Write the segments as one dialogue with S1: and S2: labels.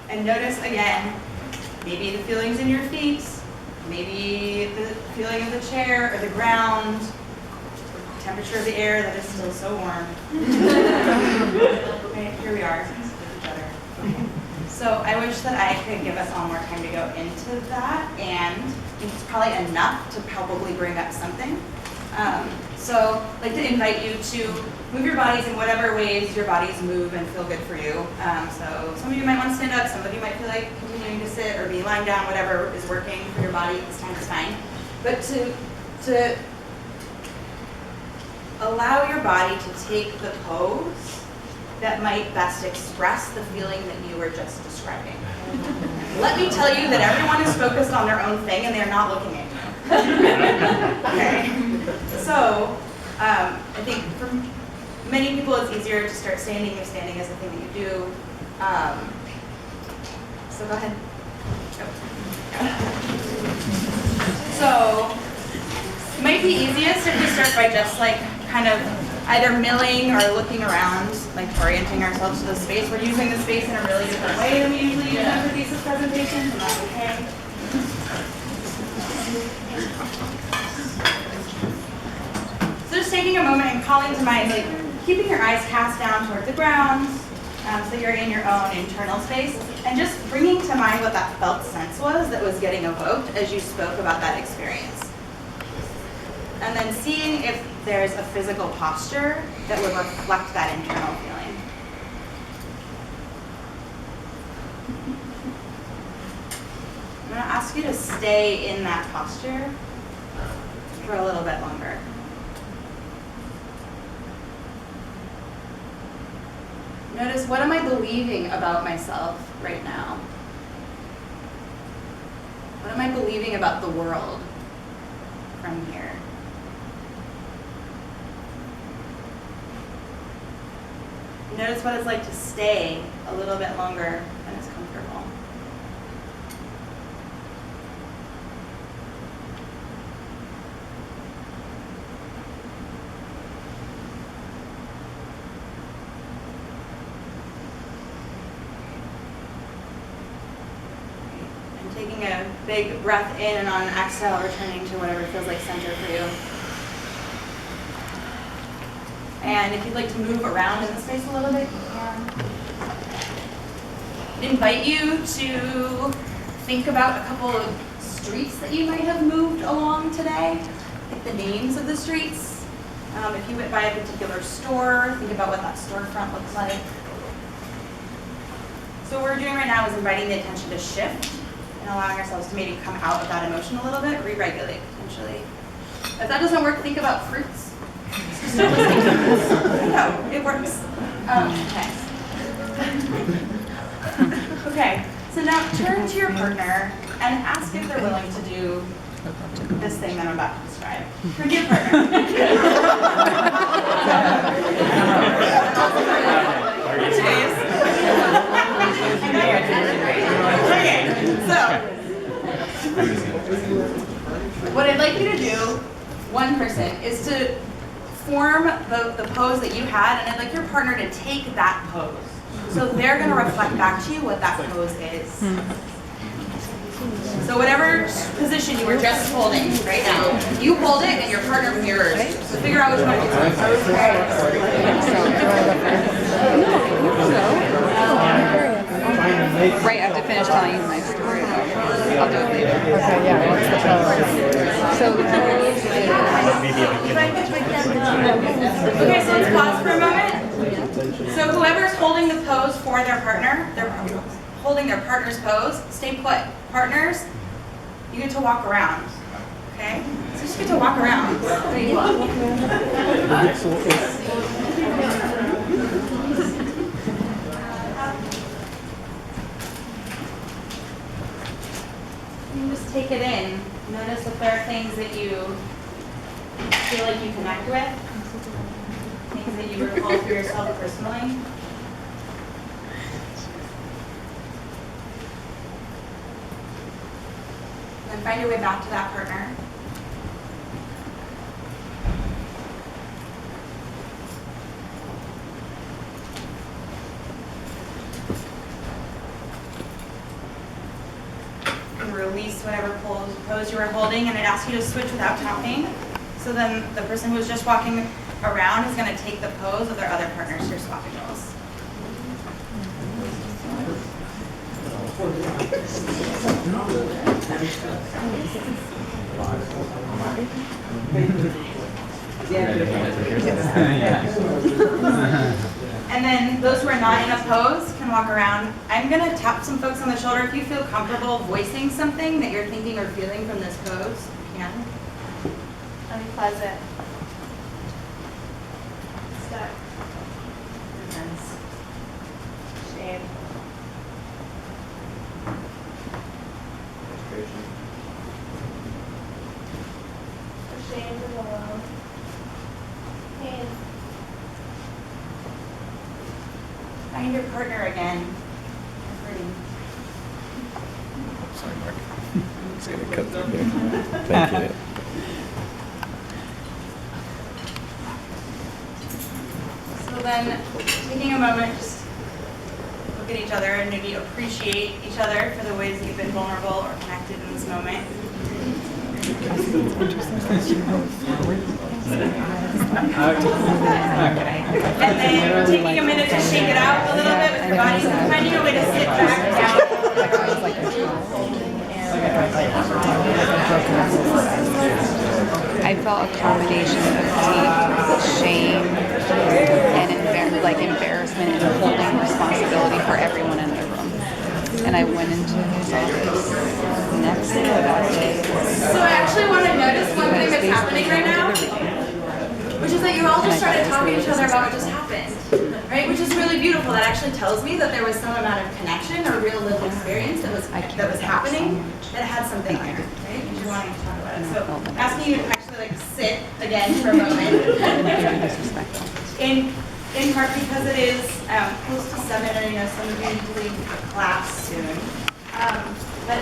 S1: And notice again, maybe the feelings in your feet, maybe the feeling of the chair or the ground, the temperature of the air that is still so warm. Okay, here we are with each other. Okay. So I wish that I could give us all more time to go into that, and I think it's probably enough to probably bring up something. So I'd like to invite you to move your bodies in whatever ways your bodies move and feel good for you. So some of you might want to stand up, some of you might feel like continuing to sit or be lying down, whatever is working for your body at this time is fine. But to allow your body to take the pose that might best express the feeling that you were just describing. Let me tell you that everyone is focused on their own thing and they're not looking at you. Okay? So, I think for many people it's easier to start standing if standing is the thing that you do. So go ahead. So, it might be easiest if we start by just like kind of either milling or looking around, like orienting ourselves to the space. We're using the space in a really different way than we usually use in for thesis presentations, and that's okay. So just taking a moment and calling to mind, like keeping your eyes cast down toward the ground, so you're in your own internal space, and just bringing to mind what that felt sense was that was getting evoked as you spoke about that experience. And then seeing if there's a physical posture that would reflect that internal feeling. I'm going to ask you to stay in that posture for a little bit longer. Notice, what am I believing about myself right now? What am I believing about the world from here? Notice what it's like to stay a little bit longer than is comfortable. And taking a big breath in, and on an exhale, returning to whatever feels like center for you. And if you'd like to move around in the space a little bit, you can. I'd invite you to think about a couple of streets that you might have moved along today, like the names of the streets. If you went by a particular store, think about what that storefront looks like. So what we're doing right now is inviting the attention to shift and allowing ourselves to maybe come out of that emotion a little bit, re-regulate potentially. If that doesn't work, think about fruits. No, it works. Okay. Okay, so now turn to your partner and ask if they're willing to do this thing that I'm about to describe. Turn to your partner. Okay, so what I'd like you to do, one person, is to form the pose that you had, and I'd like your partner to take that pose. So they're going to reflect back to you what that pose is. So whatever position you were just holding right now, you hold it and your partner mirrors. So figure out which one it is.
S2: Right, I have to finish telling you my story. I'll do it later.
S3: Okay, yeah, what's the pose?
S2: So the pose
S1: Okay, so let's pause for a moment. So whoever's holding the pose for their partner, they're holding their partner's pose, stay put. Partners, you get to walk around. Okay? So just get to walk around. There you go. You can just take it in. Notice if there are things that you feel like you connect with, things that you recall for yourself personally. And then find your way back to that partner. release whatever pose you were holding, and it asks you to switch without talking. So then the person who's just walking around is going to take the pose of their other partners you're swapping roles. And then those who are not in a pose can walk around. I'm going to tap some folks on the shoulder. If you feel comfortable voicing something that you're thinking or feeling from this pose, you can.
S4: Unpleasant. Stuck.
S1: Intense.
S4: Shame. Ashamed and alone. Pain.
S1: Find your partner again. Hurting.
S5: Sorry, Mark. Just gonna cut through there. Thank you.
S1: So then, taking a moment, just look at each other and maybe appreciate each other for the ways that you've been vulnerable or connected in this moment. And then taking a minute to shake it out a little bit with your body, so finding a way to sit back down.
S2: I felt a combination of deep shame and embarrassment and holding responsibility for everyone in the room. And I went into his office next day or that day.
S1: So I actually want to notice one thing that's happening right now, which is that you all just started talking to each other about what just happened, right? Which is really beautiful. That actually tells me that there was some amount of connection or real lived experience that was happening that had something there, right? Because you're wanting to talk about it. So asking you to actually sit again for a moment. In part because it is close to 7, and I know some of you need to leave class soon. But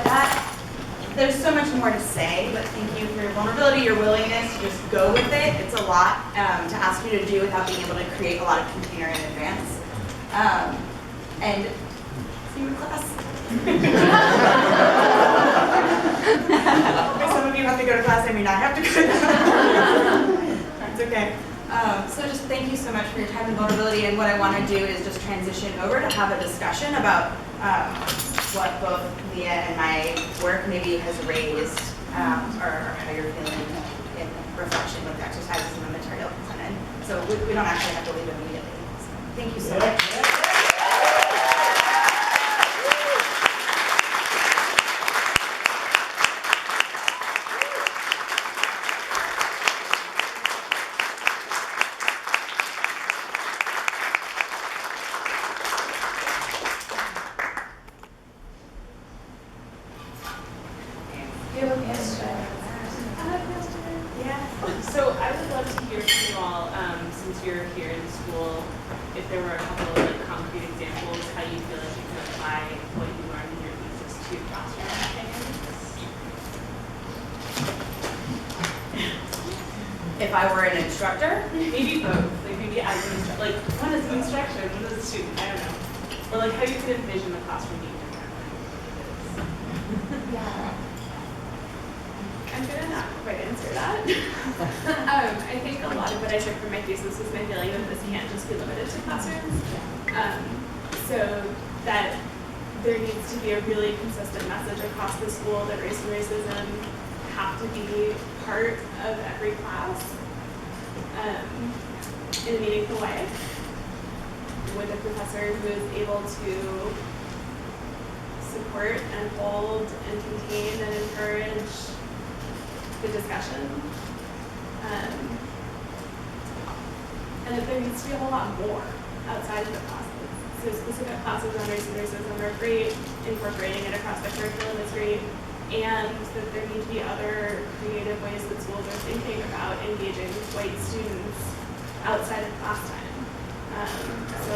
S1: there's so much more to say, but thank you for your vulnerability, your willingness to just go with it. It's a lot to ask you to do without being able to create a lot of container in advance. And see you in class. Some of you have to go to class, I may not have to go to class. It's okay. So just thank you so much for your time and vulnerability, and what I want to do is just transition over to have a discussion about what both Leah and my work maybe has raised, or how you're feeling in reflection with the exercises and the material presented. So we don't actually have to leave immediately. So thank you so much.
S6: So I would love to hear from you all, since you're here in school, if there were a couple of concrete examples, how you feel like you can apply what you learned in your thesis to classroom settings.
S1: If I were an instructor,
S6: Maybe both, like maybe as an instructor, like one is an instructor, one is a student, I don't know. Or like how you could envision the classroom being different.
S4: Yeah.
S6: I'm gonna not quite answer that. I think a lot of what I took from my thesis was my feeling that this can't just be limited to classrooms. So that there needs to be a really consistent message across the school that race and racism have to be part of every class in a meaningful way, with a professor who is able to support and hold and contain and encourage the discussion. And that there needs to be a whole lot more outside of the classes. So specific classes on race and racism are great, incorporating it across the curriculum is great, and that there need to be other creative ways that schools are thinking about engaging white students outside of class time. So,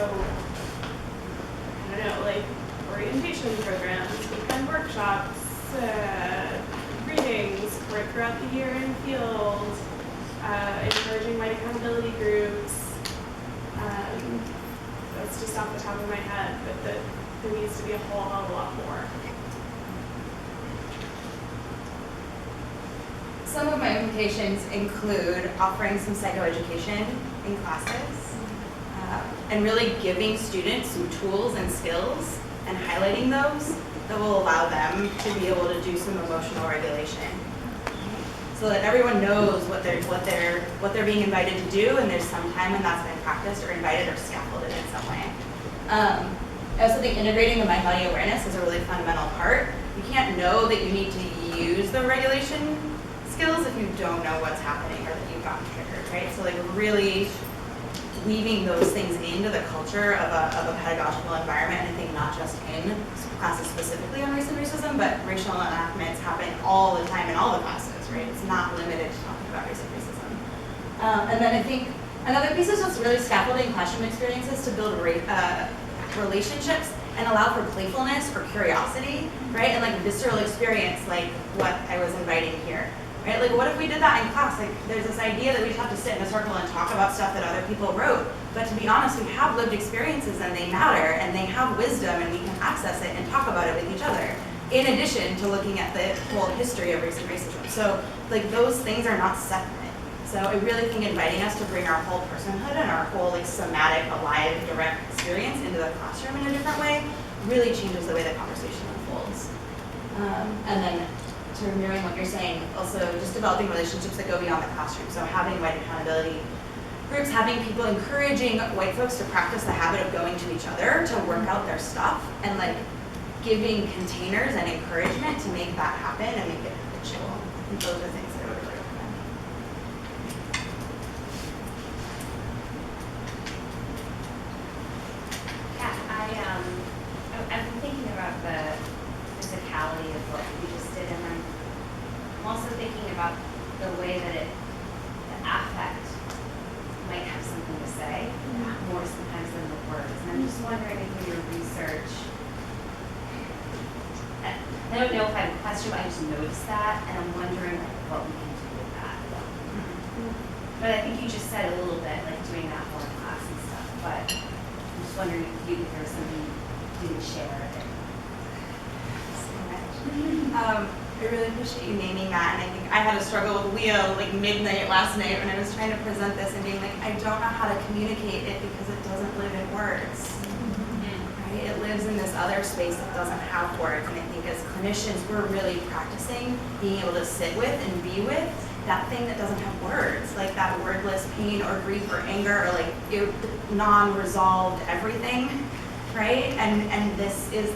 S6: I don't know, like orientation programs, weekend workshops, readings, work throughout the year in field, encouraging white accountability groups. That's just off the top of my head, but there needs to be a whole hell of a lot more.
S1: some of my implications include offering some psychoeducation in classes, and really giving students some tools and skills and highlighting those that will allow them to be able to do some emotional regulation, so that everyone knows what they're being invited to do, and there's some time when that's been practiced or invited or scaffolded in some way. I also think integrating the mind body awareness is a really fundamental part. You can't know that you need to use the regulation skills if you don't know what's happening or that you've gotten triggered, right? So like really weaving those things into the culture of a pedagogical environment, and I think not just in classes specifically on race and racism, but racial enactments happen all the time in all the classes, right? It's not limited to talking about race and racism. And then I think another piece is just really scaffolding classroom experiences to build relationships and allow for playfulness or curiosity, right? And like visceral experience, like what I was inviting here. Right? Like, what if we did that in class? Like, there's this idea that we have to sit in a circle and talk about stuff that other people wrote. But to be honest, we have lived experiences and they matter and they have wisdom and we can access it and talk about it with each other. In addition to looking at the whole history of race and racism. So, like, those things are not separate. So I really think inviting us to bring our whole personhood and our whole, like, somatic, alive, direct experience into the classroom in a different way really changes the way the conversation unfolds. And then, to mirroring what you're saying, also just developing relationships that go beyond the classroom. So having white accountability groups, having people encouraging white folks to practice the habit of going to each other to work out their stuff, and like giving containers and encouragement to make that happen and make it habitual. I think those are things that I would really recommend.
S7: Yeah, I've been thinking about the physicality of what we just did, and I'm also thinking about the way that the affect might have something to say, more sometimes than the words. And I'm just wondering if in your research, I don't know if I have a question, but I just noticed that, and I'm wondering what we can do with that. But I think you just said a little bit, like doing that more in class and stuff, but I'm just wondering if there was something you didn't share there.
S1: I really appreciate you naming that, and I think I had a struggle with Leah like midnight last night when I was trying to present this and being like, I don't know how to communicate it because it doesn't live in words. Right? It lives in this other space that doesn't have words, and I think as clinicians we're really practicing being able to sit with and be with that thing that doesn't have words, like that wordless pain or grief or anger or like non-resolved everything, right? And this is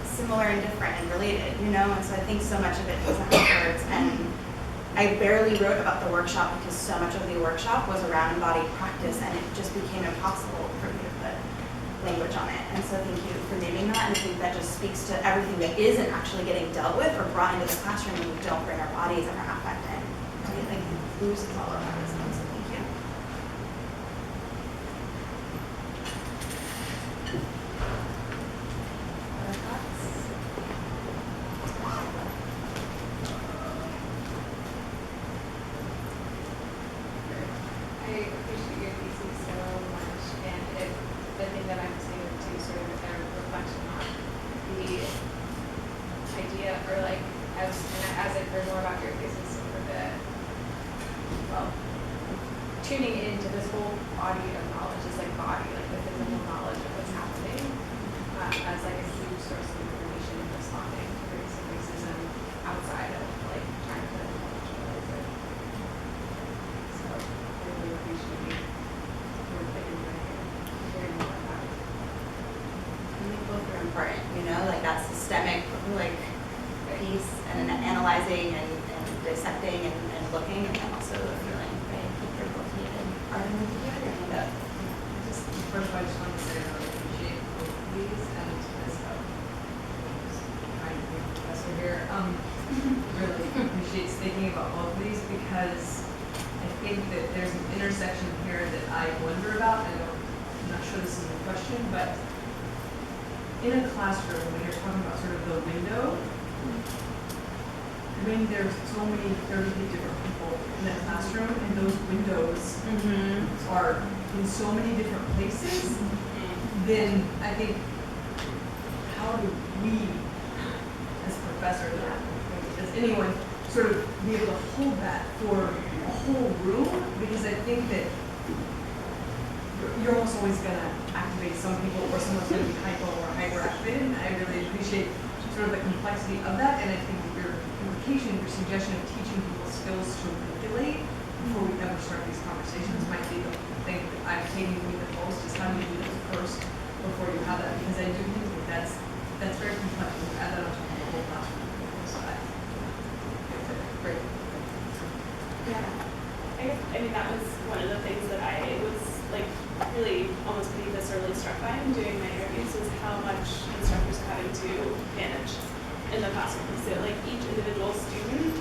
S1: similar and different and related, you know, and so I think so much of it doesn't have words, and I barely wrote about the workshop because so much of the workshop was around embodied practice, and it just became impossible for me to put language on it. And so thank you for naming that, and I think that just speaks to everything that isn't actually getting dealt with or brought into the classroom when we don't bring our bodies and our affect in. Right? Like it loses all of that wisdom, so thank you. Other thoughts?
S8: I appreciate your thesis so much, and the thing that I'm saying to sort of a reflection on the idea, or like as I've heard more about your thesis, sort of tuning into this whole body of knowledge, this like body, like the physical knowledge of what's happening, as like a huge source of information in responding to race and racism outside of like trying to intellectualize it. So I really appreciate your thinking about it, hearing more about it.
S1: I think both are important, you know, like that systemic like piece and analyzing and dissecting and looking, and then also the feeling, right? I think they're both needed. Arden, would you have your hand up?
S9: First of all, I just want to say I really appreciate both of these, and as a kind of professor here, really appreciates thinking about both of these, because I think that there's an intersection here that I wonder about. I'm not sure this is a question, but in a classroom, when you're talking about sort of the window, I mean, there's so many 30 different people in that classroom, and those windows are in so many different places. Then I think, how do we, as professors, or as anyone, sort of be able to hold that for a whole room, because I think that you're almost always going to activate some people, or someone's going to be hypo or hyperactivated, and I really appreciate sort of the complexity of that, and I think that your implication, your suggestion of teaching people skills to manipulate before we ever start these conversations might be the thing that I'm taking with the most, is how do you do this first before you have that, because I do think that that's very complex, and add that on top of the whole classroom. So great.
S6: Yeah. I mean, that was one of the things that I was like really almost pretty viscerally struck by in doing my interviews, is how much instructors are having to manage in the classroom. So like each individual student,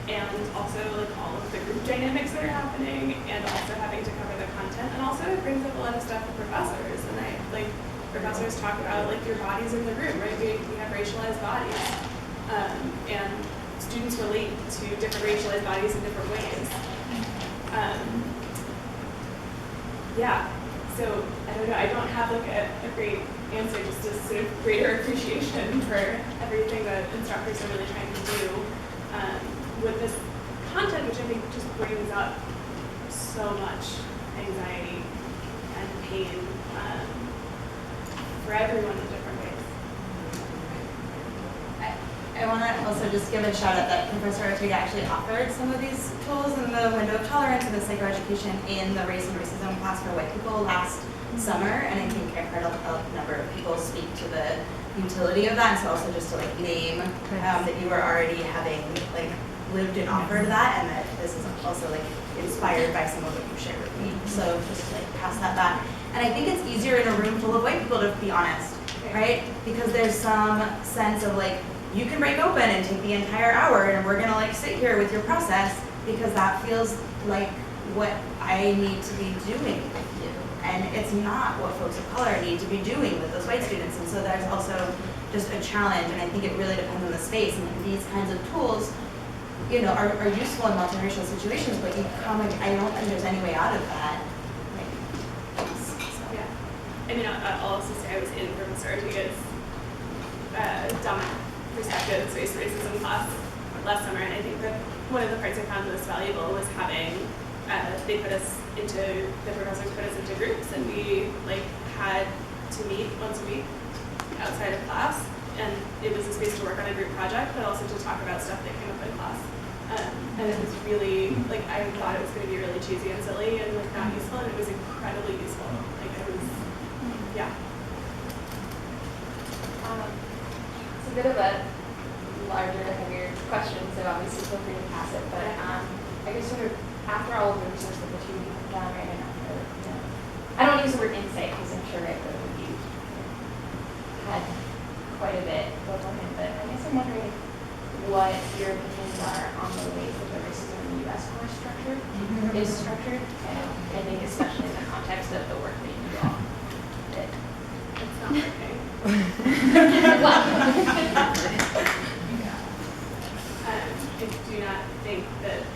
S6: and also like all of the group dynamics that are happening, and also having to cover the content, and also it brings up a lot of stuff with professors. And I like professors talk about like your bodies in the room, right? We have racialized bodies, and students relate to different racialized bodies in different ways. Yeah, so I don't know, I don't have like a great answer, just a sort of greater appreciation for everything that instructors are really trying to do with this content, which I think just brings up so much anxiety and pain for everyone in different ways.
S1: I want to also just give a shout out that Professor Ortega actually offered some of these tools in the window of tolerance and the psychoeducation in the race and racism class for white people last summer, and I think I've heard a number of people speak to the utility of that, and so also just to like name that you were already having like lived and offered that, and that this is also like inspired by some of what you shared with me. So just like pass that back. And I think it's easier in a room full of white people, to be honest, right? Because there's some sense of like, you can break open and take the entire hour, and we're gonna like sit here with your process, because that feels like what I need to be doing with you. And it's not what folks of color need to be doing with those white students. And so there's also just a challenge, and I think it really depends on the space. And like these kinds of tools, you know, are useful in multiracial situations, but you come, I don't think there's any way out of that.
S6: Yeah. I mean, I'll also say I was in Professor Ortega's dominant perspectives, race racism class last summer, and I think that one of the parts I found most valuable was having the professors put us into groups, and we like had to meet once a week outside of class, and it was a space to work on a group project, but also to talk about stuff that came up in class. And it was really like, I thought it was going to be really cheesy and silly and like not useful, and it was incredibly useful. Like it was, yeah.
S4: It's a bit of a larger, heavier question, so obviously feel free to pass it. But I guess sort of after all of the research that the two of you have done, right, and after, you know, I don't use the word insight because I'm sure right, that you had quite a bit over him. But I guess I'm wondering what your opinions are on the ways that the racism in the U.S. course structure is structured, and I think especially in the context of the work that you all did.
S6: It's not working. I do not think that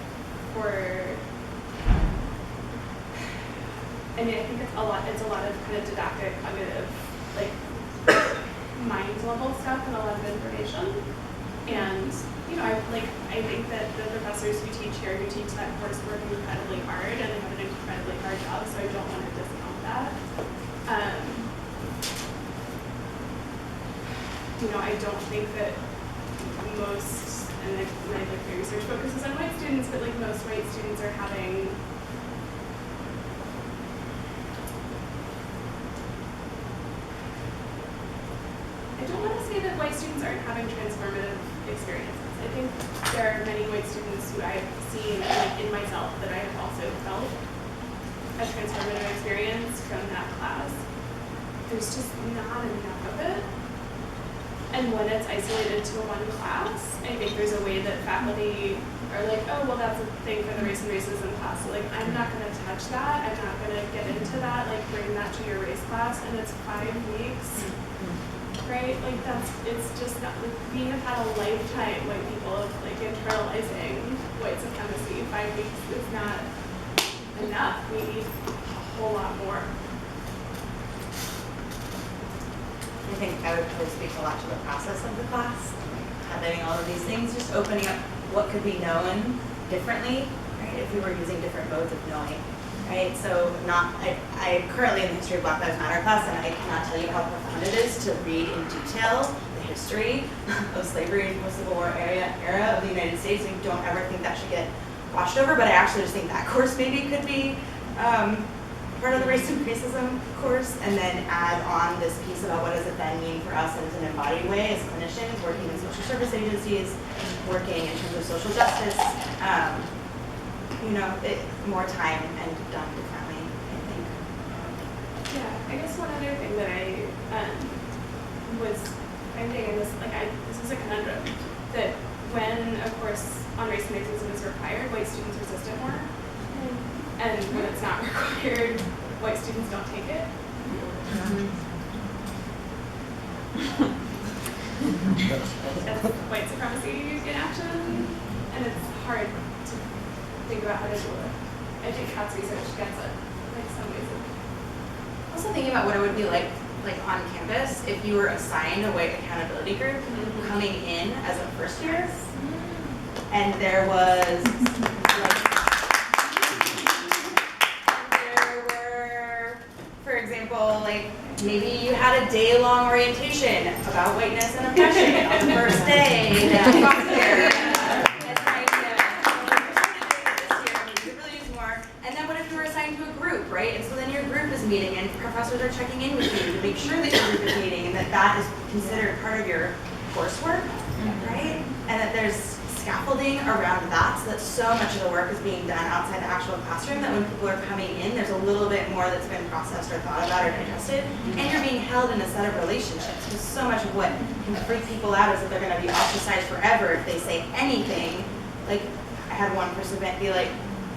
S6: I mean, I think it's a lot of kind of didactic, cognitive, like mind level stuff and a lot of information. And you know, I think that the professors who teach here, who teach that course, work incredibly hard, and they have an incredibly hard job. So I don't want to discount that. You know, I don't think that most, and my research focuses on white students, but like most white students are having I don't want to say that white students aren't having transformative experiences. I think there are many white students who I've seen in myself that I have also felt a transformative experience from that class. There's just not enough of it. And when it's isolated to one class, I think there's a way that faculty are like, oh, well, that's a thing for the race and racism class. So, like, I'm not going to touch that. I'm not going to get into that. Like, bring that to your race class. And it's 5 weeks, right? Like, it's just not, like, we have had a lifetime, white people, of, like, internalizing white supremacy. 5 weeks is not enough. We need a whole lot more.
S1: I think I would probably speak a lot to the process of the class, having all of these things, just opening up what could be known differently, right, if we were using different modes of knowing, right? So I'm currently in the History of Black Lives Matter class, and I cannot tell you how profound it is to read in detail the history of slavery and post-Civil War era of the United States. We don't ever think that should get washed over, but I actually just think that course maybe could be part of the race and racism course, and then add on this piece about what does it then mean for us as an embodied way as clinicians working in social service agencies, working in terms of social justice, more time and done differently, I think.
S6: Yeah, I guess one other thing that I was finding in this, this is a conundrum, that when, of course, on race and racism is required, white students resist it more. And when it's not required, white students don't take it. That's white supremacy in action, and it's hard to think about how to do it. I think CAT's research gets it, some ways.
S1: Also thinking about what it would be like on campus if you were assigned a white accountability group coming in as a first year, and there was for example, maybe you had a day-long orientation about whiteness and oppression on the first day that you got here. And then what if you were assigned to a group, right? And so then your group is meeting and professors are checking in with you to make sure that your group is meeting and that is considered part of your coursework, right? And that there's scaffolding around that so that so much of the work is being done outside the actual classroom that when people are coming in, there's a little bit more that's been processed or thought about or digested, and you're being held in a set of relationships. Because so much of what can freak people out is that they're going to be ostracized forever if they say anything. I had one participant be like,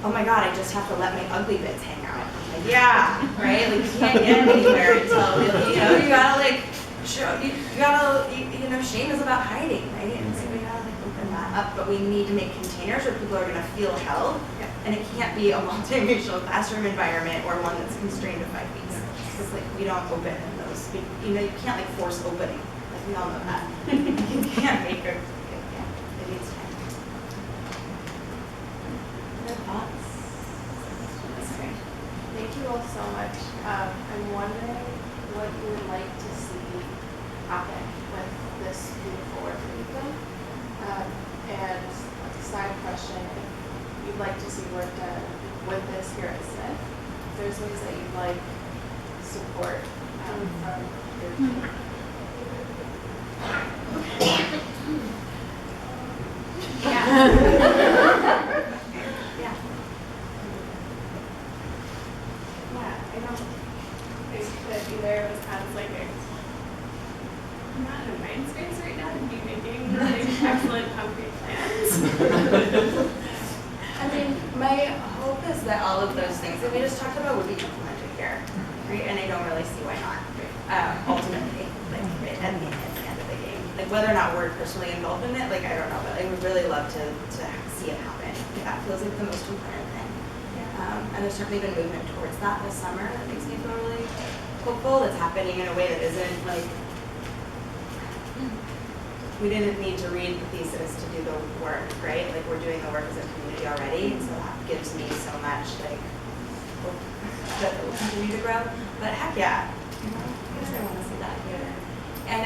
S1: oh my God, I just have to let my ugly bits hang out. I'm like, yeah, right? You can't get anywhere until, you gotta shame is about hiding, right? And so we gotta open that up, but we need to make containers where people are gonna feel held, and it can't be a multiracial classroom environment or one that's constrained to 5 feet. Because we don't open in those, you can't force opening. We all know that. You can't make it needs time. Other thoughts?
S4: Okay. Thank you all so much. I'm wondering what you would like to see happen with this beautiful work that you've done. And as a side question, if you'd like to see work done with this here at Smith, if there's ways that you'd like support from your team.
S6: I don't think that either of us has I'm not in a mind space right now to be making excellent concrete plans.
S1: My hope is that all of those things that we just talked about would be implemented here, right? And I don't really see why not. Ultimately, at the end of the game, whether or not we're personally involved in it, I don't know, but I would really love to see it happen. That feels like the most important thing. And there's certainly been movement towards that this summer that makes me feel really hopeful. That's happening in a way that isn't we didn't need to read the thesis to do the work, right? We're doing the work as a community already, and so that gives me so much hope that it will continue to grow. But heck yeah, I guess I want to see that here. And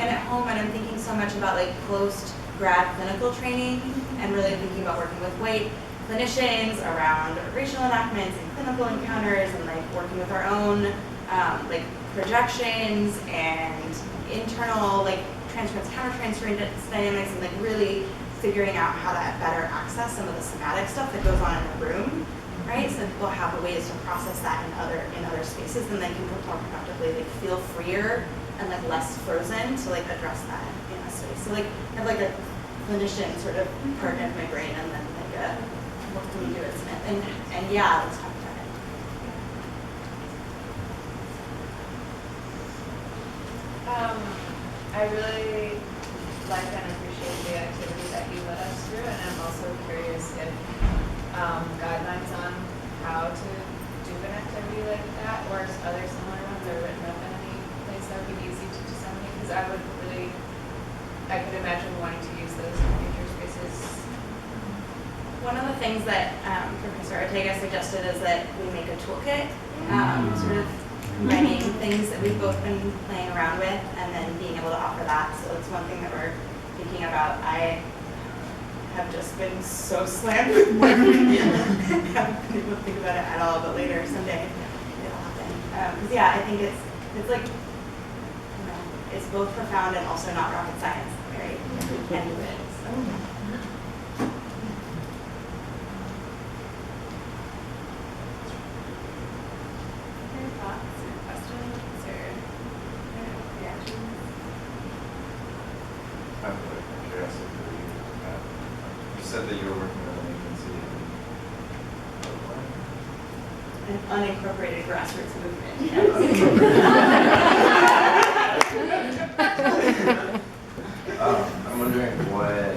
S1: at home, and I'm thinking so much about post-grad clinical training, and really thinking about working with white clinicians around racial enactments and clinical encounters, and working with our own projections and internal transference, counter-transference dynamics, and really figuring out how to better access some of the somatic stuff that goes on in the room, right? So that people have ways to process that in other spaces, and they can more productively feel freer and less frozen to address that in a space. So have a clinician sort of part of my brain, and then what can we do at Smith? And yeah, let's talk about it.
S8: I really like and appreciate the activity that you led us through, and I'm also curious if guidelines on how to do an activity like that, or other similar ones, are written up in any place that would be easy to disseminate. Because I could imagine wanting to use those in future spaces Thesis?
S1: One of the things that Professor Ortega suggested is that we make a toolkit, sort of writing things that we've both been playing around with, and then being able to offer that. So it's one thing that we're thinking about. I have just been so slammed with work. I haven't been able to think about it at all, but later someday it'll happen. Because yeah, I think it's like, you know, it's both profound and also not rocket science. Very end of it. So. Any thoughts or questions or reactions?
S10: I have a curiosity. You said that you were working with an agency
S1: An unincorporated grassroots movement.
S10: I'm wondering what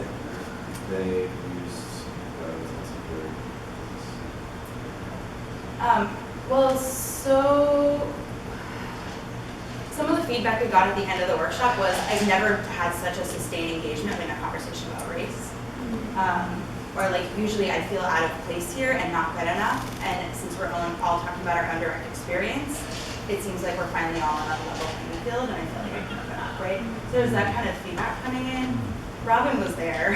S10: they used as
S1: Well, so some of the feedback we got at the end of the workshop was I've never had such a sustained engagement in a conversation about race. Or like usually I feel out of place here and not good enough. And since we're all talking about our indirect experience, it seems like we're finally all on a level playing field, and I feel like I can open up, right? So there's that kind of feedback coming in. Robin was there,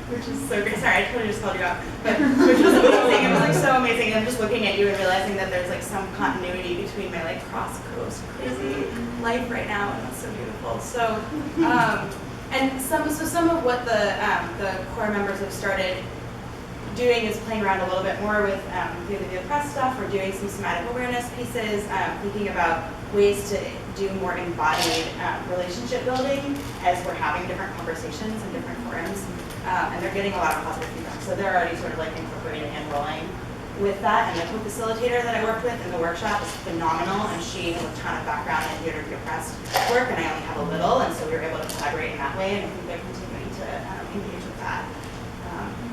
S1: which is so great. Sorry, I totally just called you out, but which was amazing. It was like so amazing. I'm just looking at you and realizing that there's like some continuity between my like cross coast crazy life right now, and that's so beautiful. So. And some of what the core members have started doing is playing around a little bit more with the press stuff. We're doing some somatic awareness pieces, thinking about ways to do more embodied relationship building as we're having different conversations in different forums. And they're getting a lot of positive feedback. So they're already sort of like incorporating and rolling with that. And the co-facilitator that I worked with in the workshop is phenomenal, and she has a ton of background in theater via press work, and I only have a little, and so we were able to collaborate in that way, and I think they're continuing to engage with that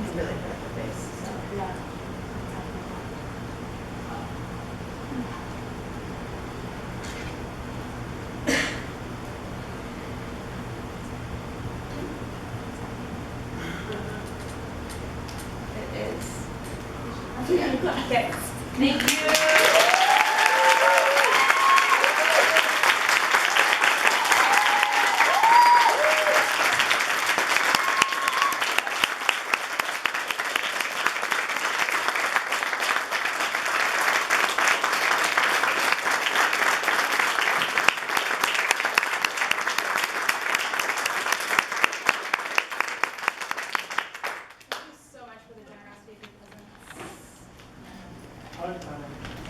S1: in really productive ways. So yeah. It is. Okay. Thank you. Thank you so much for the generosity of your presence.